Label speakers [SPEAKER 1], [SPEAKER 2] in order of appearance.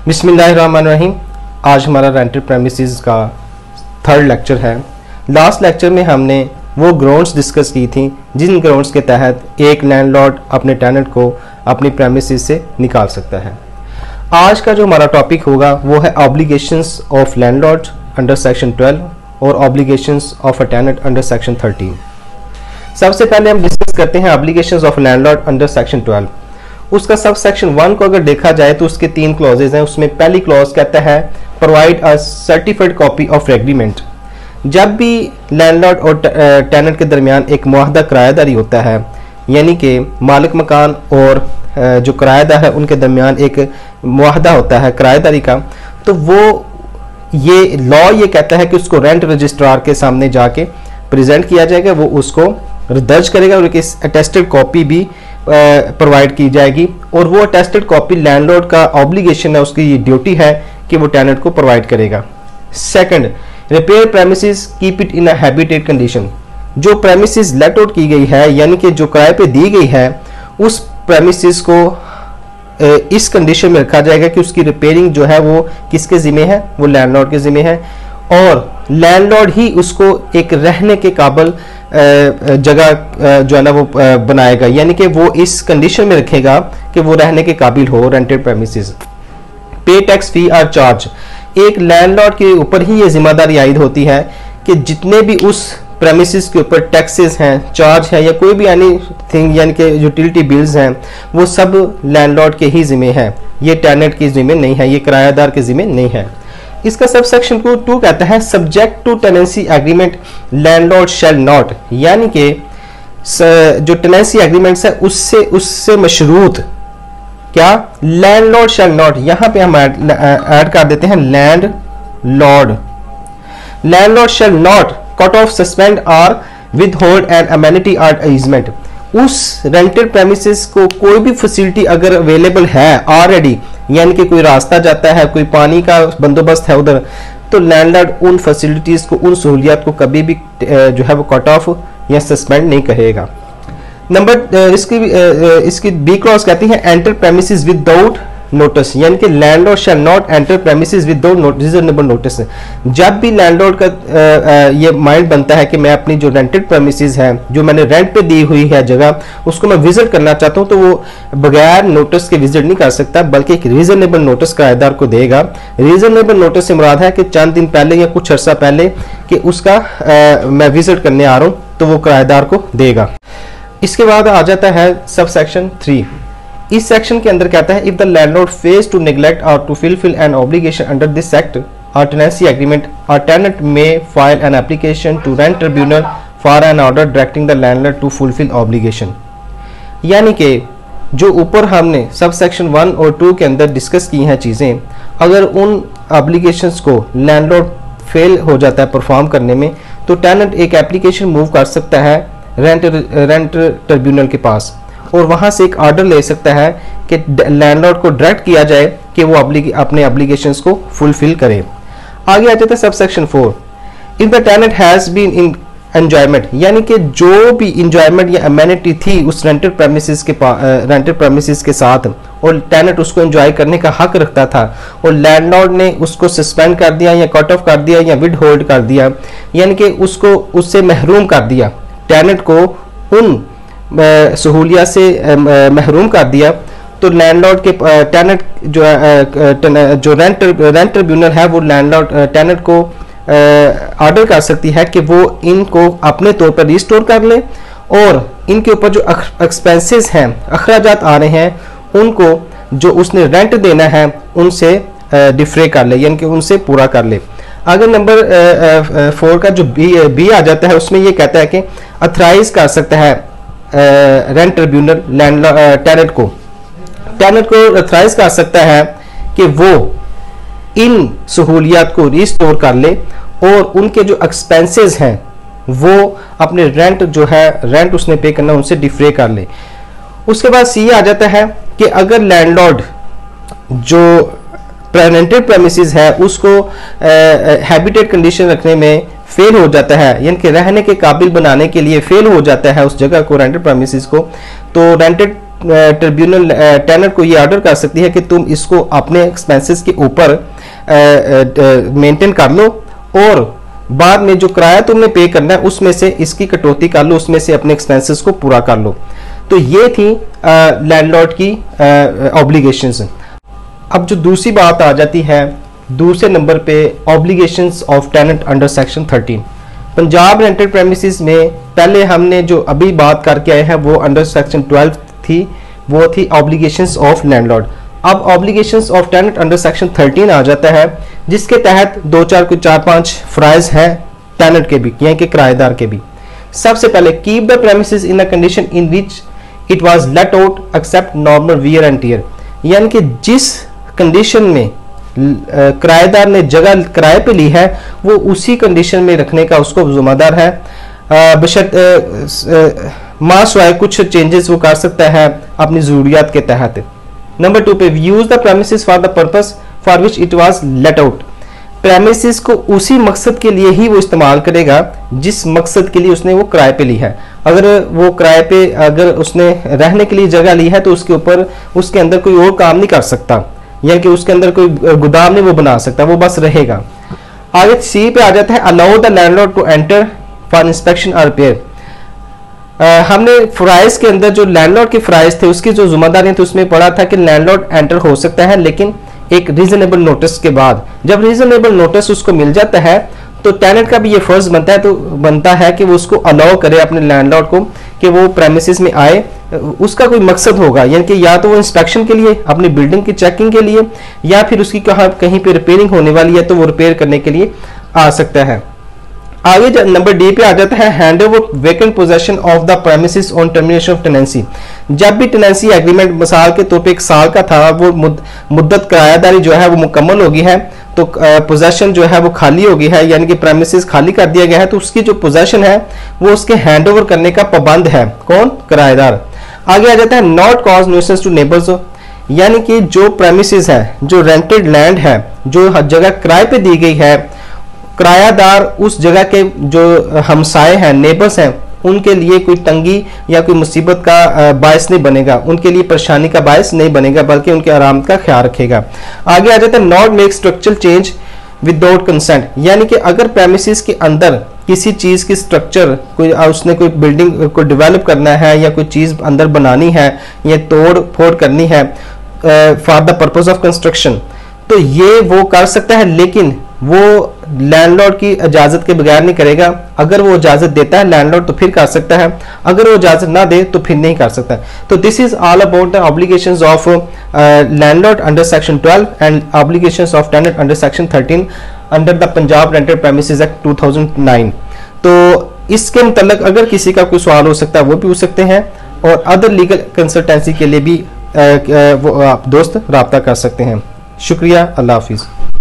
[SPEAKER 1] बिस्मिल्लाहिर्रहमानिर्रहीम। आज हमारा रेंटेड प्रेमिसेस का थर्ड लेक्चर है। लास्ट लेक्चर में हमने वो ग्राउंड्स डिस्कस की थी जिन ग्राउंड्स के तहत एक लैंडलॉर्ड अपने टेनेंट को अपनी प्रेमिसेस से निकाल सकता है। आज का जो हमारा टॉपिक होगा वो है obligations of landlord under section 12 और obligations of a tenant under section 13। सबसे पहले हम डिस्कस करते हैं obligations of landlord under section 12। उसका सब सेक्शन 1 को अगर देखा जाए तो उसके 3 क्लॉजेज हैं। उसमें पहली क्लॉज कहता है provide a certified copy of agreement. जब भी लैंडलॉर्ड और टेनेंट के दरमियान एक मुआहदा किराएदारी होता है, यानी कि मालिक मकान और जो किराएदार है उनके दरमियान एक मुआहदा होता है किराएदारी का, तो वो ये लॉ ये कहता है कि उसको रेंट रजिस्ट्रार के सामने जाके प्रेजेंट किया जाएगा, वो उसको दर्ज करेगा और एक अटेस्टेड कॉपी भी प्रोवाइड की जाएगी। और वो अटेस्टेड कॉपी लैंडलॉर्ड का ऑब्लिगेशन है, उसकी ये ड्यूटी है कि वो टेनेंट को प्रोवाइड करेगा। Second, repair premises, keep it in a habitat condition. जो प्रेमिसेस लेट आउट की गई है यानी कि जो किराए पे दी गई है, उस प्रेमिसेस को इस कंडीशन में रखा जाएगा कि उसकी रिपेयरिंग जो है वो किसके जिम्मे है, वो लैंडलॉर्ड के जिम्मे है और लैंडलॉर्ड ही उसको एक रहने के काबिल जगह जो है ना वो बनाएगा, यानी कि वो इस कंडीशन में रखेगा कि वो रहने के काबिल हो रेंटेड प्रेमिसेस। पे टैक्स फी और चार्ज, एक लैंडलॉर्ड के ऊपर ही ये जिम्मेदारी आयद होती है कि जितने भी उस प्रेमिसेस के ऊपर टैक्सेस हैं, चार्ज है या कोई भी एनी थिंग यानी कि यूटिलिटी बिल्स हैं, वो सब लैंडलॉर्ड के ही जिम्मे हैं, ये टेनेंट के जिम्मे नहीं है, ये किराएदार के जिम्मे नहीं है। इसका सब सेक्शन 2 कहता है subject to tenancy agreement landlord shall not, यानी कि जो टेनेंसी एग्रीमेंट्स है उससे मशरूत क्या, लैंडलॉर्ड शैल नॉट। यहां पे हम ऐड कर देते हैं landlord shall not cut off, suspend और विदहोल्ड एन अमेनिटी और ईजमेंट। उस रेंटेड प्रेमिसेस को कोई भी फैसिलिटी अगर अवेलेबल है ऑलरेडी, यानी कि कोई रास्ता जाता है, कोई पानी का बंदोबस्त है उधर, तो लैंडलॉर्ड उन फैसिलिटीज को, उन सहूलियात को कभी भी जो है वो कट ऑफ या सस्पेंड नहीं करेगा। नंबर इसकी बी क्लॉज कहती है एंटर प्रेमिसेस विदाउट नोटिस, यानी कि landlord shall not enter premises without reasonable notice. जब भी लैंडलॉर्ड का ये माइंड बनता है कि मैं अपनी जो रेंटेड प्रेमिसेस है, जो मैंने रेंट पे दी हुई है जगह, उसको मैं विजिट करना चाहता हूं, तो वो बगैर नोटिस के विजिट नहीं कर सकता, बल्कि एक रीजनेबल नोटिस किराएदार को देगा। रीजनेबल नोटिस से मुराद है कि चंद दिन पहले या कुछ अर्सा पहले कि उसका मैं विजिट करने आ रहा हूं, तो वो किराएदार को देगा। इसके बाद आ जाता है सब सेक्शन 3। इस सेक्शन के अंदर कहता है if the landlord fails to neglect और to fulfil an obligation under this act और टेनेंसी एग्रीमेंट और टेनेंट में file an application to rent tribunal for an order directing the landlord to fulfil obligation. यानी कि जो ऊपर हमने sub section 1 और 2 के अंदर डिस्कस की हैं चीज़ें, अगर उन ऑब्लिगेशंस को लैंडलॉर्ड फेल हो जाता है परफॉर्म करने में, तो टेनेंट एक एप्लीकेशन मूव कर सकता है रेंट ट्रिब्यूनल के पास और वहां से एक ऑर्डर ले सकता है कि लैंडलॉर्ड को डायरेक्ट किया जाए कि वो अपने ऑब्लिगेशंस को फुलफिल करे। आगे आ जाता है subsection 4। If the tenant has been in enjoyment, यानी कि जो भी इंजॉयमेंट या अमेनिटी थी उस रेंटेड प्रेमिसेस के साथ और टेनेंट उसको एंजॉय करने का हक रखता था और लैंडलॉर्ड ने उसको सस्पेंड कर दिया या कट ऑफ कर दिया या विद होल्ड कर दिया, यानी कि उसको उससे महरूम कर दिया, टेनेंट को उन सहूलियत से महरूम कर दिया, तो लैंडलॉर्ड के टेनेंट जो रेंट ट्रिब्यूनल है वो लैंडलॉर्ड टेनेंट को ऑर्डर कर सकती है कि वो इनको अपने तौर पर रिस्टोर कर ले और इनके ऊपर जो एक्सपेंसेस हैं, अखराजात आ रहे हैं, उनको जो उसने रेंट देना है उनसे डिफरे कर ले, यानी कि उनसे पूरा कर ले। अगर नंबर 4 का जो बी आ जाता है, उसमें ये कहता है कि अथराइज कर सकता है रेंट ट्रिब्यूनल टेनेंट को अथराइज कर सकता है कि वो इन सहूलियात को रिस्टोर कर ले और उनके जो एक्सपेंसेस हैं वो अपने रेंट उसने पे करना उनसे डिफरे कर ले। उसके बाद सी आ जाता है कि अगर लैंडलॉर्ड जो रेंटेड प्रेमिसेस है उसको हैबिटेट कंडीशन रखने में फेल हो जाता है, यानी कि रहने के काबिल बनाने के लिए फेल हो जाता है उस जगह को, रेंटेड प्रेमिसेस को, तो रेंटेड ट्रिब्यूनल टेनेंट को ये ऑर्डर कर सकती है कि तुम इसको अपने एक्सपेंसेस के ऊपर मेंटेन कर लो और बाद में जो किराया तुमने पे करना है उसमें से इसकी कटौती कर लो, उसमें से अपने एक्सपेंसेस को पूरा कर लो। तो ये थी लैंडलॉर्ड की ऑब्लिगेशंस। अब जो दूसरी बात आ जाती है दूसरे नंबर पे, obligations of tenant under section 13। Punjab rented premises में पहले हमने जो अभी बात करके आए हैं वो अंडर सेक्शन 12 थी, वो थी ऑब्लिगेशंस ऑफ लैंडलॉर्ड। अब obligations of tenant under section 13 आ जाता है, जिसके तहत दो चार कुछ 4-5 फ्राइज हैं टेनेंट के भी, यानी कि किराएदार के भी। सबसे पहले, keep the premises in a condition in which it was let out except normal wear and tear, यानी कि जिस कंडीशन में किराएदार ने जगह किराए पे ली है वो उसी कंडीशन में रखने का उसको जिम्मेदार है, बशर्ते मासवाए कुछ चेंजेस वो कर सकता है अपनी जरूरियात के तहत। नंबर 2 पे, use the premises for the purpose for which it was let out. Premises को उसी मकसद के लिए ही वो इस्तेमाल करेगा जिस मकसद के लिए उसने वो किराए पे ली है। अगर वो किराए पे अगर उसने रहने के लिए जगह ली है तो उसके ऊपर उसके अंदर कोई और काम नहीं कर सकता, यानी कि उसके अंदर कोई गोदाम नहीं वो बना सकता, वो बस रहेगा। आगे सी पे आ जाता है, allow the landlord to enter for inspection और रिपेयर। हमने फ्राइज के अंदर जो लैंडलॉर्ड के फ्राइज थे उसकी जो जिम्मेदारी थी उसमें पढ़ा था कि लैंडलॉर्ड एंटर हो सकता है, लेकिन एक रीजनेबल नोटिस के बाद। जब रीजनेबल नोटिस उसको मिल जाता है तो टेनेंट का भी ये फर्ज बनता है कि वो उसको अलाउ करे अपने लैंडलॉर्ड को कि वो प्रेमिसेस में आए। उसका कोई मकसद होगा, यानी कि या तो वो इंस्पेक्शन के लिए, अपनी बिल्डिंग की चेकिंग के लिए, या फिर उसकी कहीं पे रिपेयरिंग होने वाली है तो वो रिपेयर करने के लिए आ सकता है। आगे नंबर डी पे आ जाता है, hand over vacant possession of the premises on termination of tenancy. जब भी टेनेंसी एग्रीमेंट मिसाल के तौर पे 1 साल का था, वो मुद्दत किरायादारी जो है वो मुकम्मल होगी है, तो पोजेशन जो है वो खाली होगी है, यानी कि प्रेमिसेस खाली कर दिया गया है, तो उसकी जो पोजेशन है वो उसके हैंड ओवर करने का पाबंद है। कौन? किराएदार। आगे आ जाता है, not cause nuisance to neighbours, यानी कि जो प्रेमिसेस है, जो रेंटेड लैंड है, जो जगह किराए पे दी गई है, किरायादार उस जगह के जो हमसाए हैं, नेबर्स हैं, उनके लिए कोई तंगी या कोई मुसीबत का बायस नहीं बनेगा, उनके लिए परेशानी का बायस नहीं बनेगा, बल्कि उनके आराम का ख्याल रखेगा। आगे आ जाता है, not make structural change without consent, यानी कि अगर प्रेमिसेस के अंदर किसी चीज की स्ट्रक्चर कोई उसने कोई बिल्डिंग को डेवलप करना है या कोई चीज अंदर बनानी है या तोड़ फोड़ करनी है for the purpose of construction, तो ये वो कर सकता है, लेकिन वो लैंडलॉर्ड की इजाजत के बगैर नहीं करेगा। अगर वो इजाजत देता है लैंडलॉर्ड तो फिर कर सकता है, अगर वो इजाजत ना दे तो फिर नहीं कर सकता। तो this is all about the obligations of landlord under section 12 and obligations of tenant under section 13 under the Punjab rented premises act 2009। तो इसके मुतल्लिक अगर किसी का कोई सवाल हो सकता है वो भी पूछ सकते हैं, और अदर लीगल कंसल्टेंसी के लिए भी वो आप दोस्त राब्ता कर सकते हैं। शुक्रिया, अल्लाह हाफिज़।